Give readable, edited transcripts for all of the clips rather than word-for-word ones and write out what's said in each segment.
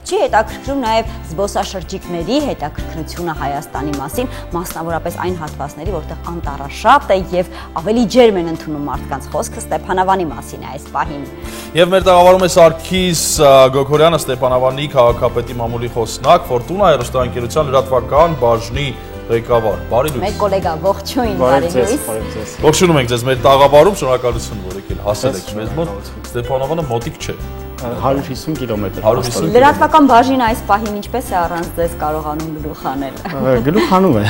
Չի հետաքրքրում նաև զբոսաշրջիկների հետաքրքրությունը Հայաստանի մասին, մասնավորապես այն հատվածների, որտեղ անտառաշատ է եւ ավելի ջերմ են ընդունում մարդկանց խոսքը Ստեփանավանի մասին է այս պահին։ Եվ մեր տաղավարում է Սարգիս Գոքորյանը, Ստեփանավանի քաղաքապետի մամուլի խոսնակ, Ֆորտունա հեռուստաընկերության լրատվական բաժնի ղեկավար։ Բարի լույս։ Մեր գոլեգա ողջույն, բարի լույս։ Ողջունում ենք ձեզ մեր տաղավարում, շնորհակալություն, որ եկել հասել եք մեզ մոտ։ Ստեփանավանը մոտիկ չէ։ 150 կիլոմետր։ Լրատվական բաժինը այս պահին ինչպես է առանց ձեզ կարողանում գլուխ անել։ Գլուխ անում է։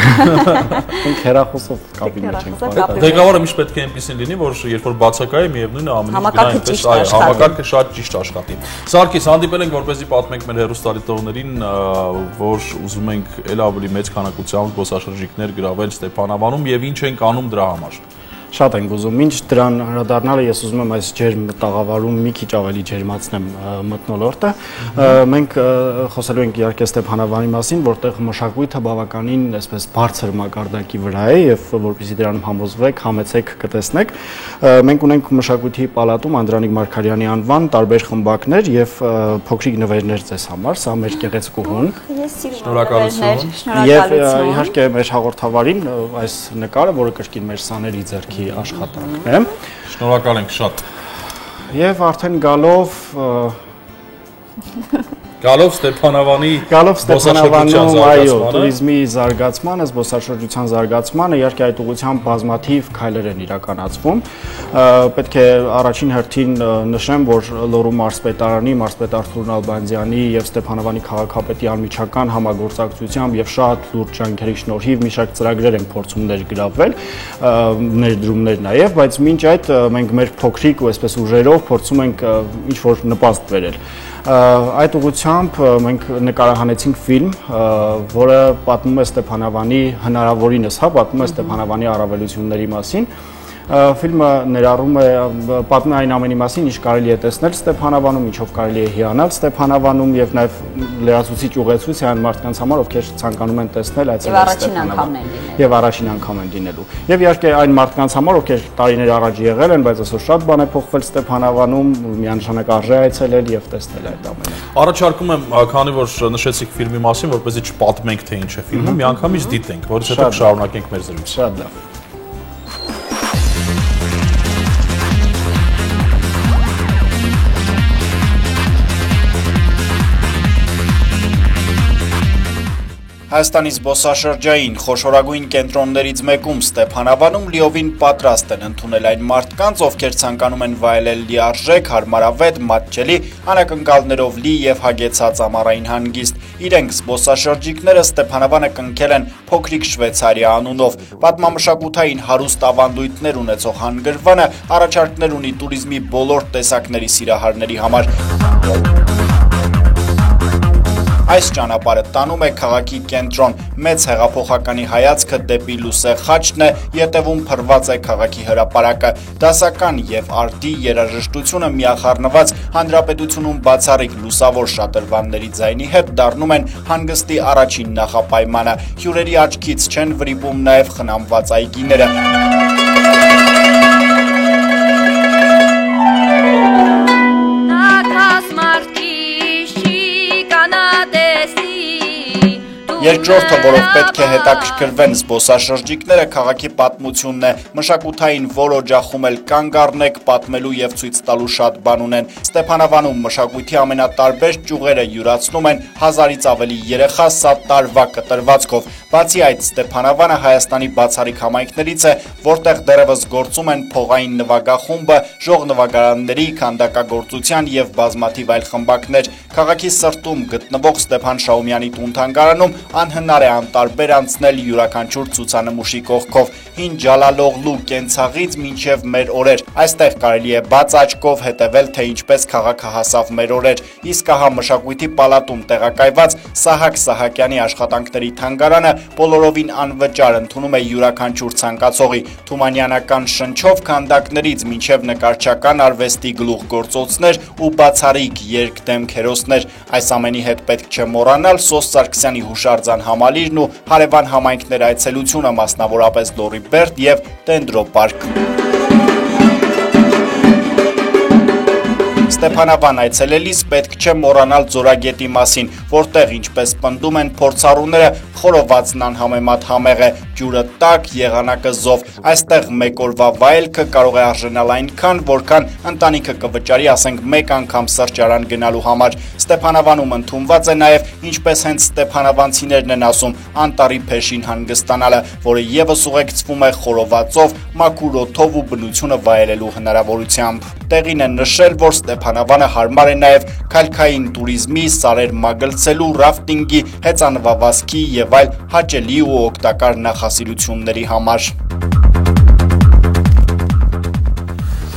Մենք հեռախոսով կապի մեջ ենք։ Ղեկավարը միշտ պետք է այնպեսին լինի, որ երբ որ բացակայ է, միևնույնն է ամենից համակարգը շատ ճիշտ աշխատի։ Սարգիս, հանդիպել ենք, որպեսզի պատմենք մեր հեռուստադիտողներին, որ ուզում ենք ել ավելի մեծ քանակությամբ զբոսաշրջիկներ գրավել Ստեփանավանում եւ ինչ ենք անում դրա համար։ Շատ ենք ուզում, ինչ դրան հրադառնալը ես ուզում եմ այս ջերմ տաղավարում մի քիչ ավելի ջերմացնեմ մթնոլորտը։ Մենք խոսելու ենք իհարկե Ստեփանավանի մասին, որտեղ մշակույթը բավականին այսպես բարձր մակարդակի վրա է եւ որպեսզի դրանում համոզվեք, համեցեք կտեսնեք։ Մենք ունենք մշակույթի պալատում Անդրանիկ Մարգարյանի անվան տարբեր խմբակներ եւ փոքրիկ նվերներ ձեզ համար, սա մեր գեղեցկուհուն։ Շնորհակալություն։ Եվ իհարկե մեր հաղորդավարին այս նկարը, որը կրկին մեր սաների ձեռքի աշխատանքն է։ Շնորհակալ ենք շատ։ Եվ արդեն գալով Ստեփանավանի այո, туриզմի զարգացմանը, զբոսաշրջության զարգացմանը, իհարկե այդ ուղղությամբ բազմաթիվ քայլեր են իրականացվում։ Պետք է առաջին հերթին նշեմ, որ Լոռու մարզպետարանի, մարզպետ Արթուր Նալբանդյանի եւ Ստեփանավանի քաղաքապետի անմիջական համագործակցությամբ եւ շատ լուրջ ջանքերի շնորհիվ մի շարք ծրագրեր են փորձում ներգրավվել, ներդրումներ նաեւ, բայց մինչ այդ մենք մեր փոքրիկ ու այսպես ուժերով փորձում ենք ինչ որ նպաստ բերել։ Այդ ուղղությամբ մենք նկարահանեցինք ֆիլմ, որը պատմում է Ստեփանավանի հնարավորինս, պատմում է Ստեփանավանի առավելությունների մասին։ Ֆիլմը ներառում է պատմում է այն ամենի մասին, ինչ կարելի է տեսնել Ստեփանավանում, ինչով կարելի է հիանալ Ստեփանավանում եւ նաեւ լրացուցիչ ուղեցույց է այն մարդկանց համար, ովքեր ցանկանում են տեսնել այցելել Ստեփանավան եւ առաջին անգամ են լինելու։ Եվ իհարկե այն մարդկանց համար, ովքեր տարիներ առաջ եղել են, բայց այսօր շատ բան է փոխվել Ստեփանավանում, միանշանակ արժե այցելել եւ տեսնել այդ ամենը։ Առաջարկում եմ, քանի որ նշեցիք ֆիլմի մասին, որպեսզի չպատմենք թե ինչ է ֆիլմը, միանգամից դիտենք, որից հետո կշարունակենք մեր զրույցը։ Շատ լավ։ Հայաստանի զբոսաշրջային խոշորագույն կենտրոններից մեկում Ստեփանավանում լիովին պատրաստ են ընդունել այն մարդկանց, ովքեր ցանկանում են վայելել լիարժեք, հարմարավետ, մատչելի, անակնկալներով լի եւ հագեցած ամառային հանգիստ։ Իրենք զբոսաշրջիկները Ստեփանավանը կնքել են փոքրիկ Շվեյցարիա անունով։ Պատմամշակութային հարուստ ավանդույթներ ունեցող հանգրվանը առաջարկներ ունի туриզմի բոլոր տեսակների սիրահարների համար։ Այս ճանապարհը տանում է քաղաքի կենտրոն, մեծ հեղափոխականի հայացքը դեպի լուսեղ խաչն է, ետևում փռված է քաղաքի հրապարակը, դասական եւ արտի երաժշտությունը միախառնված հանրապետությունում բացառիկ լուսավոր շատրվանների ձայնի հետ դառնում են հանգստի առաջին նախապայմանը, հյուրերի աչքից չեն վրիպում նաեւ խնամված այգիները։ Երկրորդը, որով պետք է հետաքրքրվեն զբոսաշրջիկները, քաղաքի պատմությունն է, մշակութային որ օջախում էլ կանգ առնեք, պատմելու եւ ցույց տալու շատ բան ունեն։ Ստեփանավանում մշակույթի ամենատարբեր ճյուղերը յուրացնում են 1000-ից ավելի երեխա սա տարվա կտրվածքով։ Բացի այդ, Ստեփանավանը Հայաստանի բացառիկ համայնքներից է, որտեղ դեռևս գործում են փողային նվագախումբը, ժողնվագարանների, քանդակագործության եւ բազմաթիվ այլ խմբակներ։ Քաղաքի սրտում գտնվող Ստեփան Շաումյանի տուն-թանգարանում անհնար է անտարբեր անցնել յուրաքանչյուր ցուցանմուշի կողքով, հին Ջալալօղլու կենցաղից մինչև մեր օրեր։ Այստեղ կարելի է բաց աչքով հետևել, թե ինչպես քաղաքը հասավ մեր օրեր։ Իսկ ահա մշակույթի պալատում տեղակայված Սահակ Սահակյանի աշխատանքների թանգարանը բոլորովին անվճար ընդունում է յուրաքանչյուր ցանկացողի թումանյանական շնչով քանդակներից մինչև նկարչական արվեստի գլուխգործոցներ ու բացառիկ երգդեմք հերոսներ։ Այս ամենի հետ պետք չէ մոռանալ Սոս Սարգսյանի հուշարձան համալիրն ու հարևան համայնքներ այցելությունը, մասնավորապես Լոռի Բերդ եւ Դենդրոպարկ։ Ստեփանավան այցելելիս պետք չէ մոռանալ Ձորագետի մասին, որտեղ, ինչպես պնդում են փորձառուները, խորովածն անհամեմատ համեղ է, ջուրը տաք, եղանակը զով։ Այստեղ մեկ օրվա վայելքը կարող է արժանալ այնքան, որքան ընտանիքը կվճարի, ասենք, մեկ անգամ սրճարան գնալու համար։ Ստեփանավանում ընդունված է նաև, ինչպես հենց ստեփանավանցիներն են ասում, անտառի փեշին հանգստանալը, որը եւս ուղեկցվում է խորովածով, մաքուր օդով ու բնությունը վայելելու հնարավորությամբ։ Տեղին է նշել, որ Ստեփանավանը հարմար է նաև քայքային туриզմի, սարեր մագլցելու, ռաֆտինգի, հեծանվավազքի եւ այլ հաճելի ու օգտակար նախասիրությունների համար։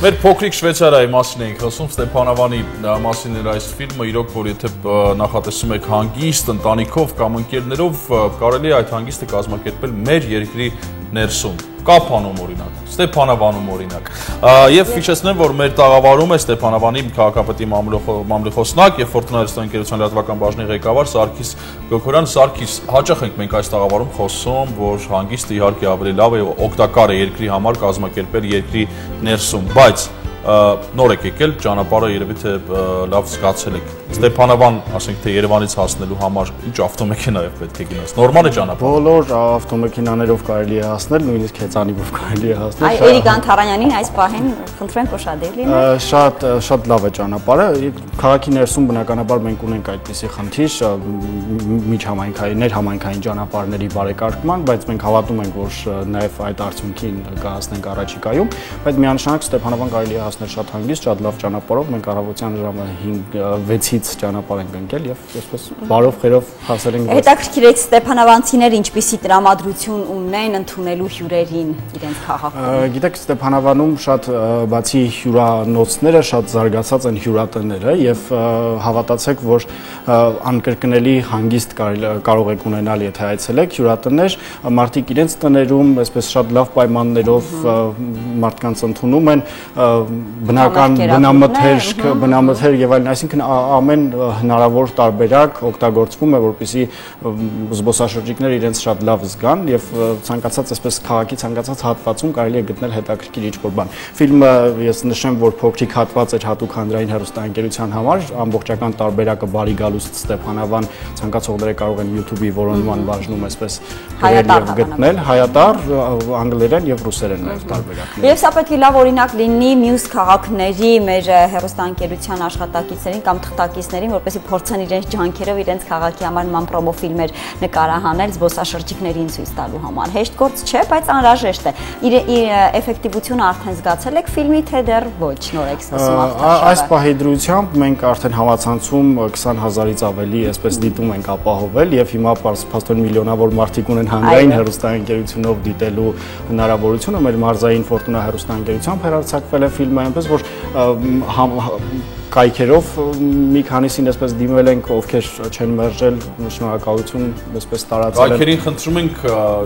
Մեր փոքրիկ Շվեյցարիայի մասին ենք խոսում, Ստեփանավանի մասին էր այս ֆիլմը, իրոք որ եթե նախատեսում եք հանգիստ, ընտանիքով կամ ընկերներով, կարելի է այդ հանգիստը կազմակերպել մեր երկրի ներսում, Կապանում օրինակ, Ստեփանավանում օրինակ։ Եվ հիշեցնեմ, որ մեր տաղավարում է Ստեփանավանի քաղաքապետի մամլոխոսնակ եւ Ֆորտունա հեռուստաընկերության լրատվական բաժնի ղեկավար Սարգիս Գոքորյան։ Սարգիս, հաճախ ենք մենք այս տաղավարում խոսում, որ հանգիստը իհարկե ավելի լավ է, օգտակար է երկրի համար կազմակերպել երկրի ներսում, բայց նոր եք եկել, ճանապարհը երևի թե լավ զգացել եք։ Ստեփանավան, ասենք թե Երևանից հասնելու համար ինչ ավտոմեքենայով պետք է գնաս։ Նորմալ է ճանապարհը։ Բոլոր ավտոմեքենաներով կարելի է հասնել, նույնիսկ հեծանիվով կարելի է հասնել։ Այ Էրիկ Անթարանյանին այս պահին խնդրենք ուշադիր լինել։ Շատ լավ է ճանապարհը։ Քաղաքի ներսում բնականաբար մենք ունենք այդպիսի խնդիր միջհամայնքային, ներհամայնքային ճանապարհների բարեկարգման, բայց մենք հավատում ենք, որ նաև այդ արդյունքին կհասնենք առաջիկայում, բայց միանշանակ Ստեփանավան կարելի է հասնել շատ հանգիստ, շատ լավ ճանապարհով։ Մենք առավոտյան ժամը 5-6-ից ճանապարհ ենք ընկել եւ այսպես բարով խերով հասել ենք։ Հետաքրքիր է ստեփանավանցիները ինչպիսի տրամադրություն ունեն ընդունելու հյուրերին իրենց քաղաքում։ Գիտեք, Ստեփանավանում շատ բացի հյուրանոցները, շատ զարգացած են հյուրատները եւ հավատացեք, որ անկրկնելի հանգիստ կարող եք ունենալ, եթե այցելեք հյուրատներ, մարդիկ իրենց տներում այսպես շատ լավ պայմաններով մարդկանց ընդունում են, բնական բնամթերք եւ այլն, այսինքն ամեն հնարավոր տարբերակ օգտագործվում է, որպեսզի զբոսաշրջիկները իրենց շատ լավ զգան եւ ցանկացած այսպես քաղաքի ցանկացած հատվածում կարելի է գտնել հետաքրքիր ինչ-որ բան։ Ֆիլմը ես նշեմ, որ փոքրիկ հատված էր հատուկ հանրային հեռուստաընկերության համար, ամբողջական տարբերակը բարի գալուստ Ստեփանավան, ցանկացողները կարող են YouTube-ի որոնման բաժնում այսպես գրել եւ գտնել հայատար, անգլերեն եւ ռուսերեն նաեւ տարբերակներ։ Եվ սա պետք է լավ օրինակ լինի մյուս քաղաքների մեր հեռուստաընկերության աշխատակիցներին կամ թղթակիցներին, որպեսզի փորձեն իրենց ջանքերով իրենց քաղաքի համար նման պրոմո ֆիլմեր նկարահանել զբոսաշրջիկներին ցույց տալու համար։ Հեշտ գործ չէ, բայց անհրաժեշտ է։ Իր էֆեկտիվությունը արդեն զգացել եք ֆիլմի, թե դեռ ոչ, նոր եք սկսում ավտաշարը։ Այս պահի դրությամբ մենք արդեն համացանցում 20,000-ից ավելի այսպես դիտում ենք ապահովել եւ հիմա փաստորեն միլիոնավոր մարդիկ ունեն հանրային հեռուստաընկերությունով դիտելու հնարավորությունը։ Մեր մարզային Ֆորտունա հեռուստաընկերությամբ հեռարձակվել է ֆիլմը, այնպես որ կայքերով մի քանիսին այսպես դիմել ենք, ովքեր չեն մերժել, շնորհակալություն, այսպես տարածել են։ Կայքերին խնդրում ենք,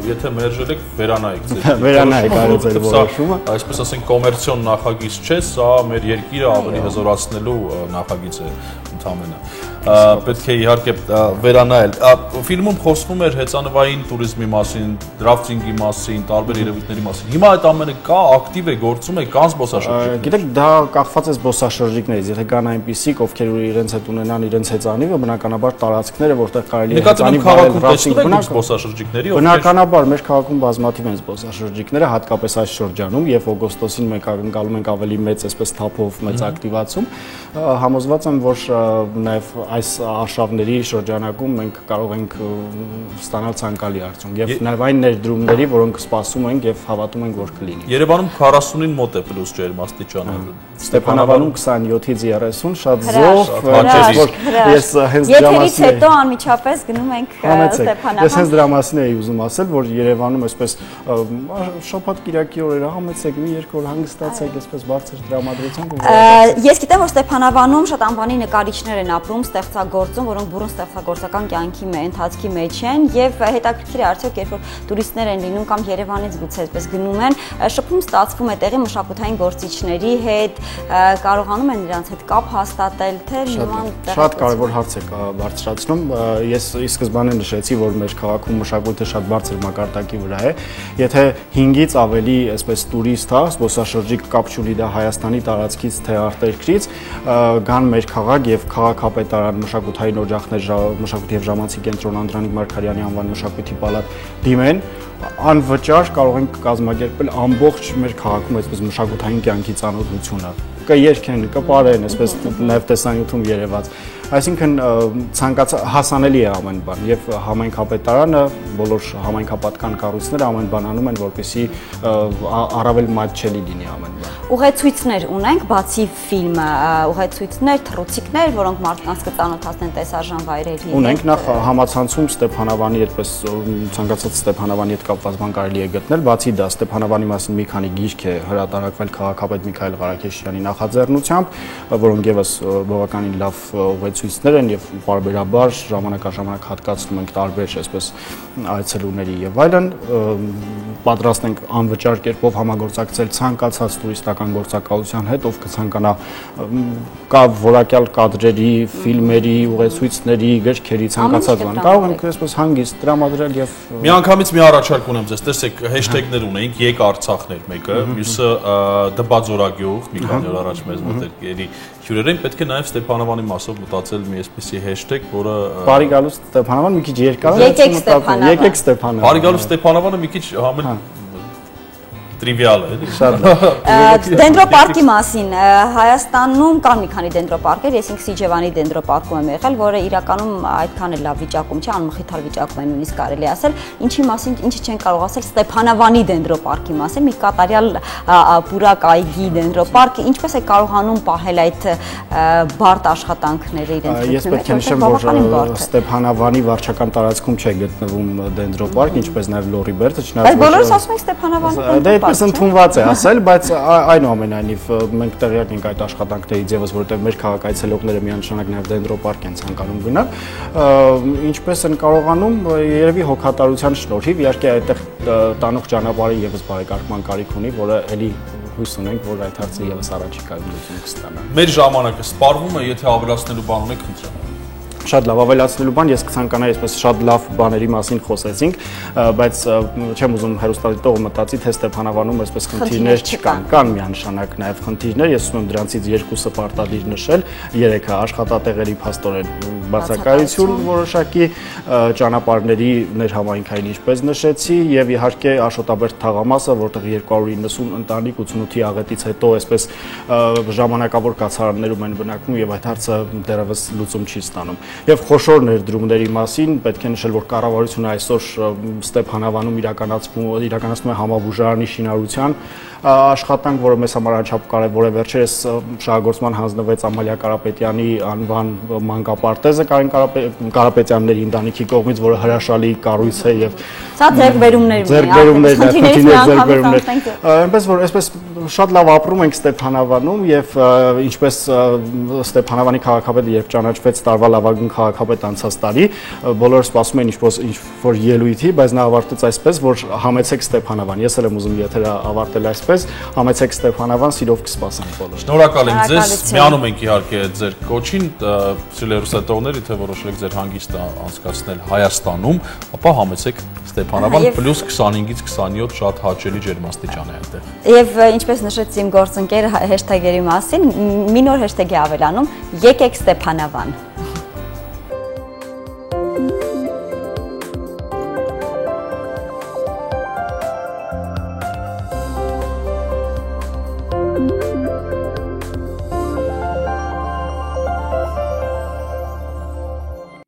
եթե մերժել եք, վերանայեք ձեր։ Վերանայեք ձեր որոշումը։ Այսպես ասենք, կոմերցիոն նախագիծ չէ, սա մեր երկիրը ավելի հզորացնելու նախագիծ է ընդհանրապես։ Պետք է իհարկե վերանայել։ Ֆիլմում խոսվում էր հեծանվային туриզմի մասին, դրաֆտինգի մասին, տարբեր երևույթների մասին։ Հիմա այդ ամենը կա, ակտիվ է, գործում է, կան զբոսաշրջիկներ։ Գիտեք, դա կախված է զբոսաշրջիկներից։ Եթե կան այնպիսիք, ովքեր իրենց հետ ունենան իրենց հեծանիվը, բնականաբար տարածքները, որտեղ կարելի է հեծանիվ վարել, ռաֆտինգ զբոսաշրջիկների, բնականաբար մեր քաղաքում բազմաթիվ են զբոսաշրջիկները, հատկապես այս շրջանում, եւ օգոստոսին մենք անցալում ենք ավելի մեծ այսպես թափով մեծ ակտիվացում, համոզված եմ, որ նաեւ այս արշավների շրջանակում մենք կարող ենք ստանալ ցանկալի արդյունք եւ նաեւ այն ներդրումների, որոնք սպասում ենք եւ հավատում ենք, որ կլինի։ Երևանում 40-ին մոտ է պլյուս ջերմաստիճանը։ Ստեփանավանում 27-ից 30, շատ զով, ես հենց դրա Եթերից հետո անմիջապես գնում ենք Ստեփանավան։ Ես հենց դրա մասին էի ուզում ասել, որ Երևանում այսպես շաբաթ-կիրակի օրերը համեցեք, մի երկու օր հանգստացեք, այսպես բարձր տրամադրությամբ։ Ես գիտեմ, որ Ստեփանավանում շատ անվանի նկարիչներ են ապրում, ստեղծագործում, որոնք բուրըն ստեղծագործական կյանքի ընթացքի մեջ են եւ հետաքրքիր է արդյոք երբ որ տուրիստներ են լինում կամ Երևանից գուցե այսպես գնում են, շփում ստացվում է տեղի մշակութային գործիչների հետ, կարողանում են նրանց հետ կապ հաստատել, թե նման շատ կարևոր հարց եք բարձրացնում։ Ես ի սկզբանե նշեցի, որ մեր քաղաքում մշակույթը շատ բարձր մակարդակի վրա է։ Եթե 5-ից ավելի այսպես տուրիստ, զբոսաշրջիկ կապ չունի դա Հայաստանի տարածքից թե արտերկրից, գան մեր քաղաք եւ քաղաքապետարան, մշակութային օջախներ, մշակույթի եւ ժամանցի կենտրոն Անդրանիկ Մարգարյանի անվան մշակույթի պալատ դիմեն, անվճար կարող ենք կազմակերպել ամբողջ մեր քաղաքում այսպես մշակութային կյանքի ծանոթությունը։ Կերքեն, կպարեն, այսպես նաև տեսանյութում երևաց։ Այսինքն ցանկացած հասանելի է ամեն բան եւ համայնքապետարանը, բոլոր համայնքապատկան կառույցները ամեն բան անում են, որպեսզի առավել մատչելի լինի ամեն բան։ Ուղեցույցներ ունենք, բացի ֆիլմը, ուղեցույցներ, թռուցիկներ, որոնք մարդկանց կծանոթացնեն տեսարժան վայրերի։ Ունենք նախ համացանցում Ստեփանավանի այդպես ցանկացած Ստեփանավանի հետ կապված բան կարելի է գտնել, բացի դա Ստեփանավանի մասին մի քանի գիրք է հրատարակվել քաղաքապետ Միքայել Ղարաքեշյանի նախաձեռնությամբ, որոնք եւս բավականին լավ ուղեցույցներ են եւ բարբերաբար ժամանակաժամանակ հատկացնում ենք տարբեր այսպես այցելուների եւ այլն, պատրաստ ենք անվճար կերպով համագործակցել ցանկացած տուրիստական գործակալության հետ, ով կցանկանա կա որակյալ կադրերի, ֆիլմերի, ուղեցույցների, գրքերի ցանկացած բան։ Կարող ենք այսպես հանգիստ տրամադրել եւ Միանգամից մի առաջարկ ունեմ ձեզ, տեսեք, հեշթեգներ ունենք, եկ Արցախներ մեկը, մյուսը դպածորագյուղ, մի քանի օր առաջ մեզ մոտ երի հյուրերին պետք է նաև Ստեփանավանի մասով մտածել մի այսպիսի հեշթեգ, որը Բարի գալուս Ստեփանավան մի քիչ երկար է։ Եկեք Ստեփանավան։ Բարի գալուս Ստեփանավանը մի քիչ համել տրիվիալ է, էլի։ Շատ։ Դենդրոպարկի մասին Հայաստանում կան մի քանի դենդրոպարկեր, ես ինքս Իջևանի դենդրոպարկում եմ եղել, որը իրականում այդքան էլ լավ վիճակում չէ, անմխիթար վիճակում է նույնիսկ կարելի ասել, ինչի մասին, ինչի չեն կարող ասել Ստեփանավանի դենդրոպարկի մասին, մի կատարյալ պուրակ այգի դենդրոպարկ, ինչպես է կարողանում պահել այդ բարդ աշխատանքները իրենց Ես պետք է նշեմ, որ Ստեփանավանի վարչական տարածքում չէ գտնվում դենդրոպարկ, ինչպես նաև Լորիբերտը, Բայց բոլորս ասում ենք Ստեփանավանի Այդպես ընդունված է ասել, բայց այնուամենայնիվ մենք տեղյակ ենք այդ աշխատանքներից եւս, որովհետեւ մեր քաղաքայցելողները միանշանակ նաև դենդրոպարկ են ցանկանում գնալ, ինչպես են կարողանում երևի հոգատարության շնորհիվ, իհարկե այդտեղ տանող ճանապարհը եւս բարեկարգման կարիք ունի, որը էլի հույս ունենք, որ այդ հարցը եւս առաջիկայում լուծում կստանա։ Մեր ժամանակը սպառվում է, եթե ավելացնելու բան ունեք, խնդրեմ։ Շատ լավ ավելացնելու բան, ես կցանկանայի այսպես շատ լավ բաների մասին խոսեցինք, բայց չեմ ուզում հերոստատիտողը մտածի, թե Ստեփանավանում այսպես խնդիրներ չկան, կան միանշանակ նաև խնդիրներ, ես ուզում եմ դրանցից երկուսը պարտադիր նշել, երեքը աշխատատեղերի փաստորեն բացակայություն որոշակի, ճանապարհների ներհամայնքային ինչպես նշեցի, եւ իհարկե Աշոտաբերդ թաղամասը, որտեղ 290 ընտանիք 88-ի աղետից հետո այսպես ժամանակավոր կացարաններում են բնակվում եւ այդ հարցը դեռևս լուծում չի ստանում։ Եվ խոշոր ներդրումների մասին պետք է նշել, որ կառավարությունը այսօր Ստեփանավանում իրականացնում է համաբուժարանի շինարարության աշխատանք, որը մեզ համար անչափ կարևոր է։ Վերջերս շահագործման հանձնվեց Ամալիա Կարապետյանի անվան մանկապարտեզը Կարապետյանների ընտանիքի կողմից, որը հրաշալի կառույց է եւ Սա ձեռքբերումներ, այնպես որ այսպես շատ լավ ապրում ենք Ստեփանավանում եւ ինչպես Ստեփանավանի քաղաքապետը երբ ճանաչվեց տարվա լավագույն քաղաքապետ անցած տարի, բոլորը սպասում էին ինչ որ ելույթի, բայց նա ավարտեց այսպես, որ համեցեք Ստեփանավան։ Ես էլ եմ ուզում եթերը ավարտել այսպես, համեցեք Ստեփանավան, սիրով կսպասենք բոլորը։ Շնորհակալ եմ ձեզ, միանում ենք իհարկե ձեր կոչին, սիրելի հեռուստատողներ, թե որոշել եք ձեր հանգիստը անցկացնել Հայաստանում, ապա համեցեք Ստեփանավան +25-ից 27 շատ հաճելի ջերմաստիճան է այնտեղ։ Եվ ինչպես նշեց իմ գործընկերը հեշթեգերի մասին, մի նոր հեշթեգ է ավելանում՝ եկեք Ստեփանավան։